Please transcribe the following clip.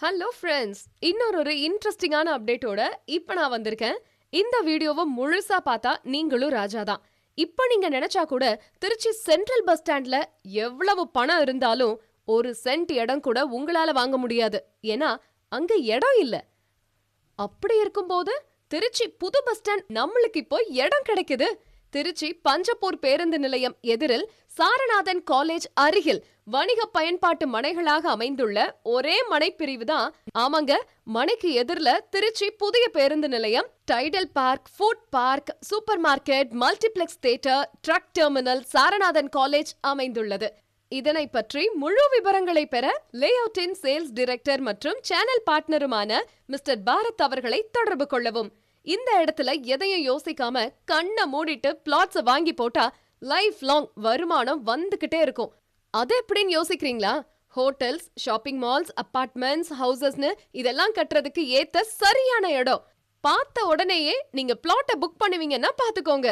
Hello friends, இன்னொரு இன்ட்ரெஸ்டிங்கான அப்டேட்டோட இப்ப நான் வந்திருக்கேன். இந்த வீடியோவை முழுசா பார்த்தா நீங்களும் ராஜா தான். இப்ப நீங்க நினைச்சா கூட திருச்சி சென்ட்ரல் பஸ் ஸ்டாண்ட்ல எவ்வளவு பணம் இருந்தாலும் ஒரு சென்ட் இடம் கூட உங்களால வாங்க முடியாது. ஏன்னா அங்க இடம் இல்ல. அப்படி இருக்கும்போது திருச்சி புது பஸ் ஸ்டாண்ட் நம்மளுக்கு இப்போ இடம் கிடைக்குது. திருச்சி பஞ்சப்பூர் பேருந்து நிலையம் எதிரில் சாரநாதன் காலேஜ் அருகில் வணிக பயன்பாட்டு மனைகளாக அமைந்துள்ள ஒரே மனைப்பிரிவு தான். ஆமாங்க, மனைக்கு எதிரில திருச்சி புதிய பேருந்து நிலையம், Tidel park, food park, supermarket, multiplex theatre, truck terminal, Saranathan college அமைந்துள்ளது. இதனை பற்றி முழு விவரங்களை பெற லேஅவுட்டின் சேல்ஸ் டைரக்டர் மற்றும் சேனல் பார்ட்னருமான மிஸ்டர் பாரத் அவர்களை தொடர்பு கொள்ளவும். இந்த இடத்துல எதையும் யோசிக்காம கண்ணை மூடிட்டு பிளாட்ஸ வாங்கி போட்டா லைஃப் லாங் வருமானம் வந்துகிட்டே இருக்கும். அது எப்படின்னு யோசிக்கிறீங்களா? ஹோட்டல்ஸ், ஷாப்பிங் மால்ஸ், அபார்ட்மெண்ட்ஸ், ஹவுசஸ்னு இதெல்லாம் கட்டுறதுக்கு ஏத்த சரியான இடம். பார்த்த உடனேயே நீங்க பிளாட்டை புக் பண்ணுவீங்கன்னா பாத்துக்கோங்க.